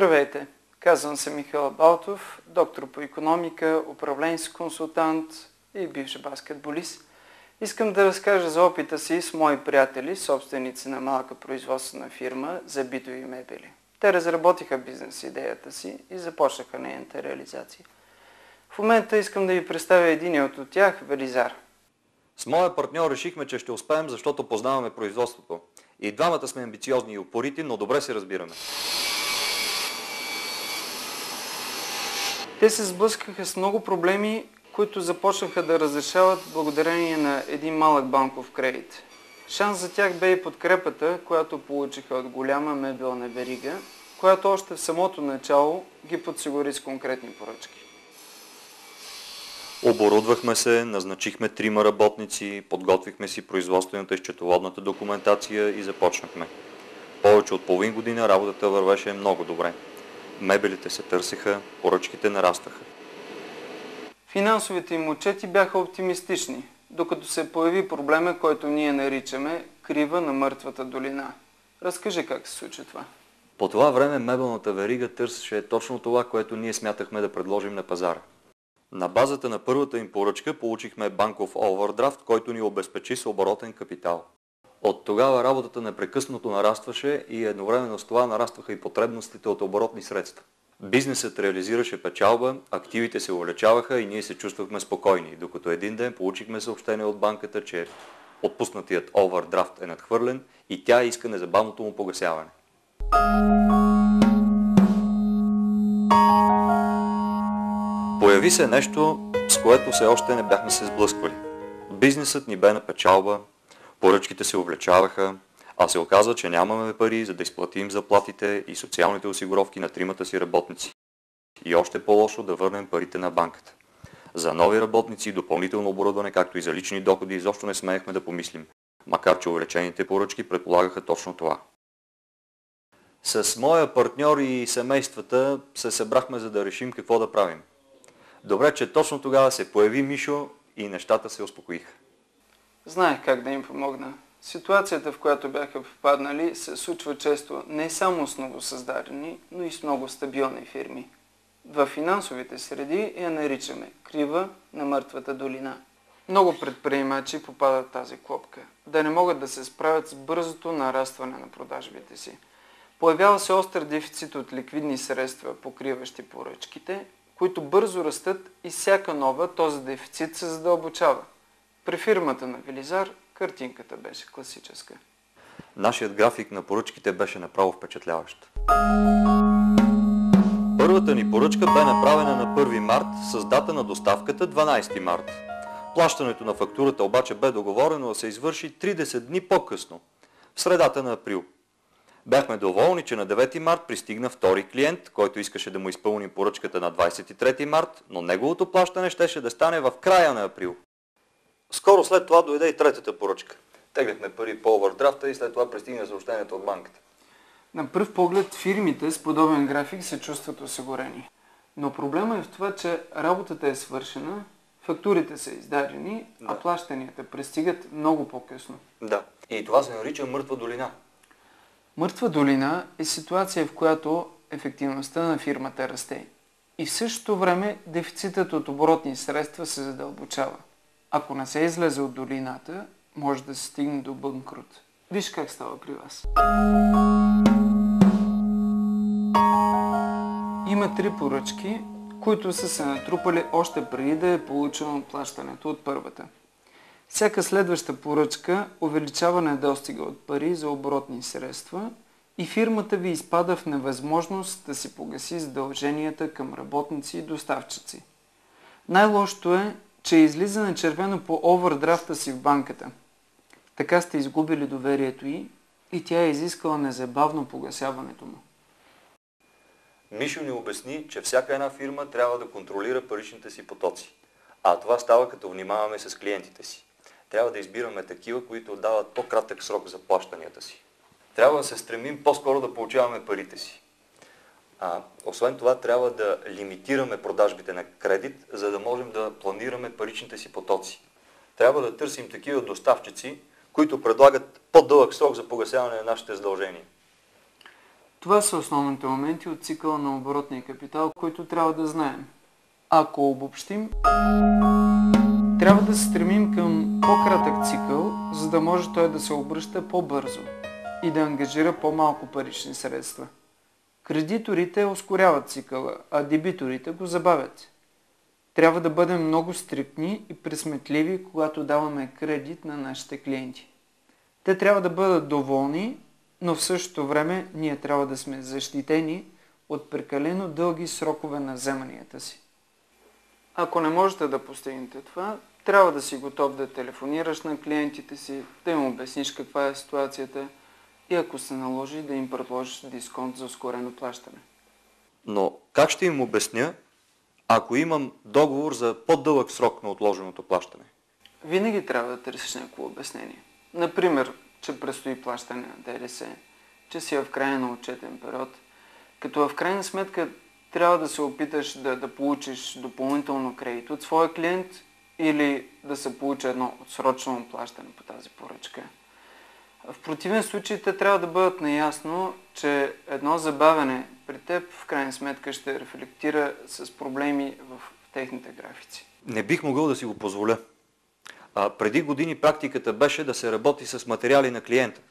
Здравейте! Казвам се Михаил Балтов, доктор по икономика, управленски консултант и бивш баскетболист. Искам да разкажа за опита си с мои приятели, собственици на малка производствена фирма за битови мебели. Те разработиха бизнес идеята си и започнаха нейната реализация. В момента искам да ви представя единият от тях, Велизар. С моя партньор решихме, че ще успеем, защото познаваме производството. И двамата сме амбициозни и упорити, но добре се разбираме. Те се сблъскаха с много проблеми, които започнаха да разрешават благодарение на един малък банков кредит. Шанс за тях бе и подкрепата, която получиха от голяма мебелна верига, която още в самото начало ги подсигури с конкретни поръчки. Оборудвахме се, назначихме 3 работници, подготвихме си производствената и счетоводната документация и започнахме. Повече от половин година работата вървеше много добре. Мебелите се търсеха, поръчките нарастваха. Финансовите им отчети бяха оптимистични, докато се появи проблема, който ние наричаме крива на мъртвата долина. Разкажи как се случи това. По това време мебелната верига търсеше точно това, което ние смятахме да предложим на пазара. На базата на първата им поръчка получихме банков овърдрафт, който ни обезпечи с оборотен капитал. От тогава работата непрекъснато нарастваше и едновременно с това нарастваха и потребностите от оборотни средства. Бизнесът реализираше печалба, активите се увеличаваха и ние се чувствахме спокойни, докато един ден получихме съобщение от банката, че отпуснатият овърдрафт е надхвърлен и тя иска незабавното му погасяване. Появи се нещо, с което все още не бяхме се сблъсквали. Бизнесът ни бе на печалба, поръчките се увеличаваха, а се оказа, че нямаме пари, за да изплатим заплатите и социалните осигуровки на 3 си работници. И още по-лошо да върнем парите на банката. За нови работници и допълнително оборудване, както и за лични доходи, изобщо не смеехме да помислим, макар че увеличените поръчки предполагаха точно това. С моя партньор и семействата се събрахме, за да решим какво да правим. Добре, че точно тогава се появи Мишо и нещата се успокоиха. Знаех как да им помогна. Ситуацията, в която бяха попаднали, се случва често не само с новосъздадени, но и с много стабилни фирми. В финансовите среди я наричаме крива на мъртвата долина. Много предприемачи попадат в тази клопка, да не могат да се справят с бързото нарастване на продажбите си. Появява се остър дефицит от ликвидни средства, покриващи поръчките, които бързо растат и всяка нова този дефицит се задълбочава. При фирмата на Велизар картинката беше класическа. Нашият график на поръчките беше направо впечатляващ. Първата ни поръчка бе направена на 1 март с дата на доставката 12 март. Плащането на фактурата обаче бе договорено да се извърши 30 дни по-късно, в средата на април. Бяхме доволни, че на 9 март пристигна втори клиент, който искаше да му изпълним поръчката на 23 март, но неговото плащане щеше да стане в края на април. Скоро след това дойде и третата поръчка. Тегляхме пари по овърдрафта и след това пристигна съобщението от банката. На пръв поглед фирмите с подобен график се чувстват осигурени. Но проблема е в това, че работата е свършена, фактурите са издадени, а плащанията пристигат много по-късно. Да. И това се нарича мъртва долина. Мъртва долина е ситуация, в която ефективността на фирмата расте. И в същото време дефицитът от оборотни средства се задълбочава. Ако не се излезе от долината, може да се стигне до банкрут. Виж как става при вас. Има 3 поръчки, които са се натрупали още преди да е получено плащането от първата. Всяка следваща поръчка увеличава недостига от пари за оборотни средства и фирмата ви изпада в невъзможност да си погаси задълженията към работници и доставчици. Най-лошото е, че излиза на червено по овърдрафта си в банката. Така сте изгубили доверието й и тя е изискала незабавно погасяването му. Мишо ни обясни, че всяка една фирма трябва да контролира паричните си потоци. А това става като внимаваме с клиентите си. Трябва да избираме такива, които дават по-кратък срок за плащанията си. Трябва да се стремим по-скоро да получаваме парите си. Освен това, трябва да лимитираме продажбите на кредит, за да можем да планираме паричните си потоци. Трябва да търсим такива доставчици, които предлагат по-дълъг срок за погасяване на нашите задължения. Това са основните моменти от цикъла на оборотния капитал, които трябва да знаем. Ако обобщим, трябва да се стремим към по-кратък цикъл, за да може той да се обръща по-бързо и да ангажира по-малко парични средства. Кредиторите ускоряват цикъла, а дебиторите го забавят. Трябва да бъдем много стриктни и пресметливи, когато даваме кредит на нашите клиенти. Те трябва да бъдат доволни, но в същото време ние трябва да сме защитени от прекалено дълги срокове на вземанията си. Ако не можете да постигнете това, трябва да си готов да телефонираш на клиентите си, да им обясниш каква е ситуацията и ако се наложи да им предложиш дисконт за ускорено плащане. Но как ще им обясня, ако имам договор за по-дълъг срок на отложеното плащане? Винаги трябва да търсиш някакво обяснение. Например, че предстои плащане на ДДС, че си в края на отчетен период, като в крайна сметка трябва да се опиташ да получиш допълнително кредит от своя клиент или да се получи едно отсрочено плащане по тази поръчка. В противен случай те трябва да бъдат наясно, че едно забавяне при теб в крайна сметка ще рефлектира с проблеми в техните графици. Не бих могъл да си го позволя. Преди години практиката беше да се работи с материали на клиента,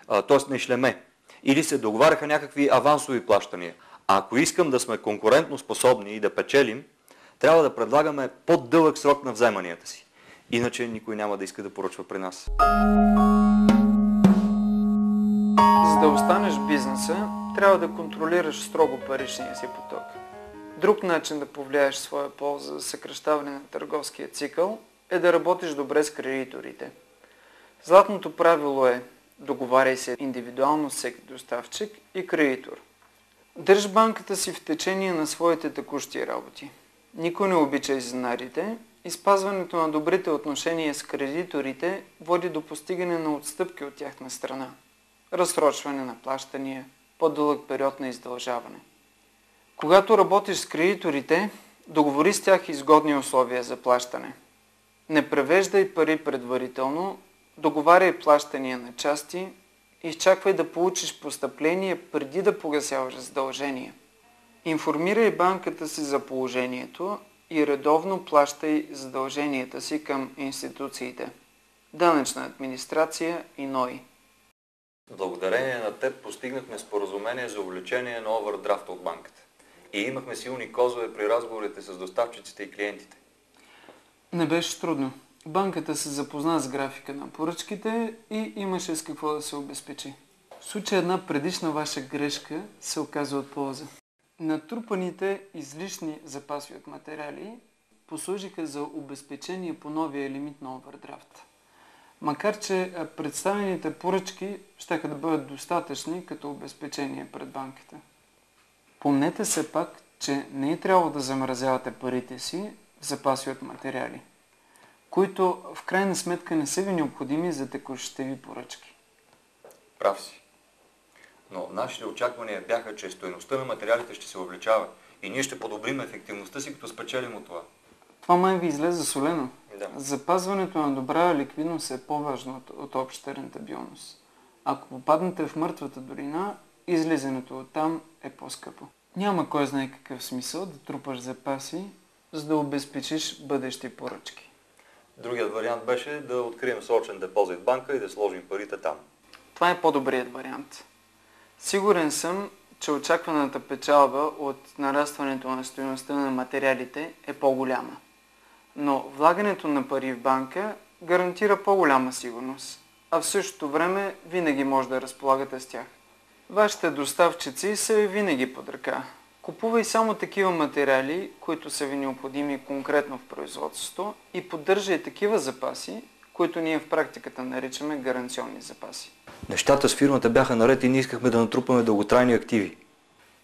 т.е. на ишлеме, или се договаряха някакви авансови плащания. А ако искам да сме конкурентно способни и да печелим, трябва да предлагаме по-дълъг срок на вземанията си. Иначе никой няма да иска да поръчва при нас. За да останеш в бизнеса, трябва да контролираш строго паричния си поток. Друг начин да повлияеш своя полза за съкращаване на търговския цикъл е да работиш добре с кредиторите. Златното правило е: договаряй се индивидуално с всеки доставчик и кредитор. Държ банката си в течение на своите текущи работи. Никой не обича изненадите и спазването на добрите отношения с кредиторите води до постигане на отстъпки от тяхна страна. Разсрочване на плащания, по-дълъг период на издължаване. Когато работиш с кредиторите, договори с тях изгодни условия за плащане. Не превеждай пари предварително, договаряй плащания на части, изчаквай да получиш постъпление преди да погасяваш задължения. Информирай банката си за положението и редовно плащай задълженията си към институциите, данъчна администрация и НОИ. Благодарение на теб постигнахме споразумение за увеличение на овърдрафта от банката. И имахме силни козове при разговорите с доставчиците и клиентите. Не беше трудно. Банката се запозна с графика на поръчките и имаше с какво да се обезпечи. В случай една предишна ваша грешка се оказа от полза. Натрупаните излишни запаси от материали послужиха за обезпечение по новия лимит на овърдрафт. Макар че представените поръчки щяха да бъдат достатъчни като обезпечение пред банката. Помнете се пак, че не е трябвало да замразявате парите си в запаси от материали, които в крайна сметка не са ви необходими за текущите ви поръчки. Прав си. Но нашите очаквания бяха, че стойността на материалите ще се увеличава и ние ще подобрим ефективността си, като спечелим от това. Това май ви излезе солено. Да. Запазването на добра ликвидност е по-важно от общата рентабилност. Ако попаднете в мъртвата долина, излизането оттам е по-скъпо. Няма кой знае какъв смисъл да трупаш запаси, за да обезпечиш бъдещи поръчки. Другият вариант беше да открием срочен депозит в банка и да сложим парите там. Това е по-добрият вариант. Сигурен съм, че очакваната печалба от нарастването на стойността на материалите е по-голяма. Но влагането на пари в банка гарантира по-голяма сигурност, а в същото време винаги може да разполагате с тях. Вашите доставчици са ви винаги под ръка. Купувай само такива материали, които са ви необходими конкретно в производството и поддържай такива запаси, които ние в практиката наричаме гаранционни запаси. Нещата с фирмата бяха наред и ние искахме да натрупаме дълготрайни активи.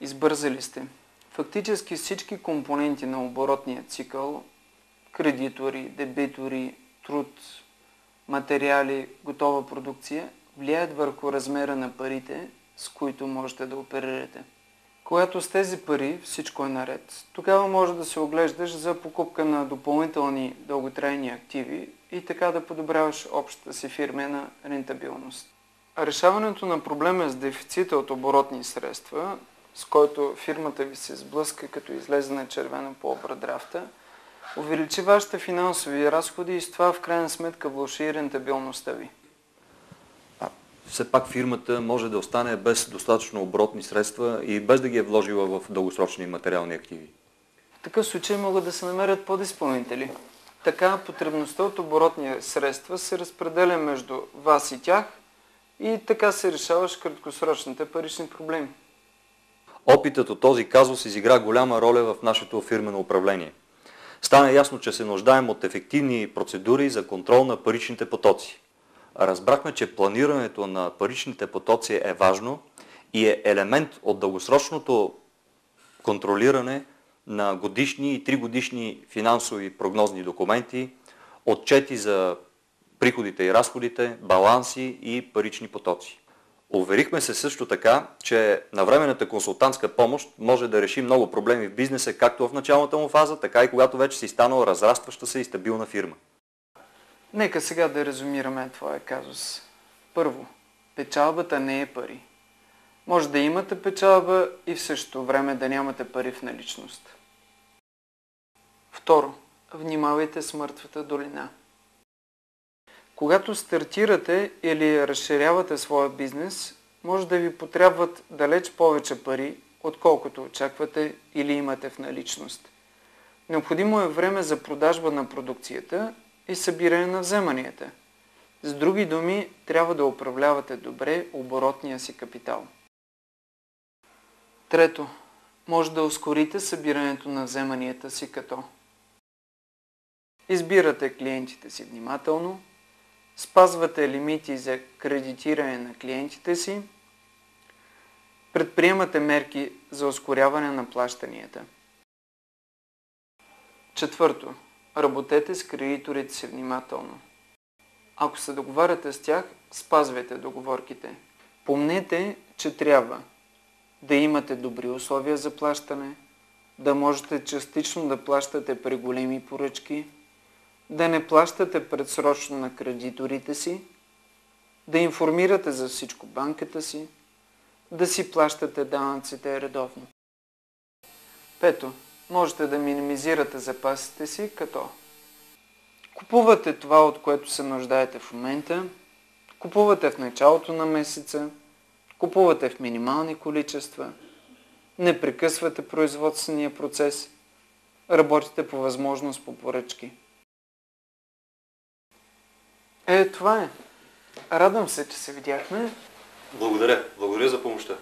Избързали сте. Фактически всички компоненти на оборотния цикъл, кредитори, дебитори, труд, материали, готова продукция, влияят върху размера на парите, с които можете да оперирате. Когато с тези пари всичко е наред, тогава може да се оглеждаш за покупка на допълнителни дълготрайни активи и така да подобряваш общата си фирмена рентабилност. Решаването на проблема с дефицита от оборотни средства, с който фирмата ви се сблъска, като излезе на червено по обрадрафта, увеличи вашите финансови разходи и с това в крайна сметка влоши и рентабилността ви. Все пак фирмата може да остане без достатъчно оборотни средства и без да ги е вложила в дългосрочни материални активи. В такъв случай могат да се намерят подизпълнители. Така потребността от оборотни средства се разпределя между вас и тях и така се решаваш краткосрочните парични проблеми. Опитът от този казус изигра голяма роля в нашето фирмено управление. Стана ясно, че се нуждаем от ефективни процедури за контрол на паричните потоци. Разбрахме, че планирането на паричните потоци е важно и е елемент от дългосрочното контролиране на годишни и 3-годишни финансови прогнозни документи, отчети за приходите и разходите, баланси и парични потоци. Уверихме се също така, че навременната консултантска помощ може да реши много проблеми в бизнеса, както в началната му фаза, така и когато вече си станал разрастваща се и стабилна фирма. Нека сега да резюмираме твоя казус. Първо, печалбата не е пари. Може да имате печалба и в същото време да нямате пари в наличност. Второ, внимавайте с мъртвата долина. Когато стартирате или разширявате своя бизнес, може да ви потребват далеч повече пари, отколкото очаквате или имате в наличност. Необходимо е време за продажба на продукцията и събиране на вземанията. С други думи, трябва да управлявате добре оборотния си капитал. Трето, може да ускорите събирането на вземанията си като избирате клиентите си внимателно, спазвате лимити за кредитиране на клиентите си, предприемате мерки за ускоряване на плащанията. Четвърто, работете с кредиторите си внимателно. Ако се договаряте с тях, спазвайте договорките. Помнете, че трябва да имате добри условия за плащане, да можете частично да плащате при големи поръчки, да не плащате предсрочно на кредиторите си, да информирате за всичко банката си, да си плащате данъците редовно. Пето, можете да минимизирате запасите си, като купувате това, от което се нуждаете в момента, купувате в началото на месеца, купувате в минимални количества, не прекъсвате производствения процес, работите по възможност по поръчки. Това е. Радвам се, че се видяхме. Благодаря. Благодаря за помощта.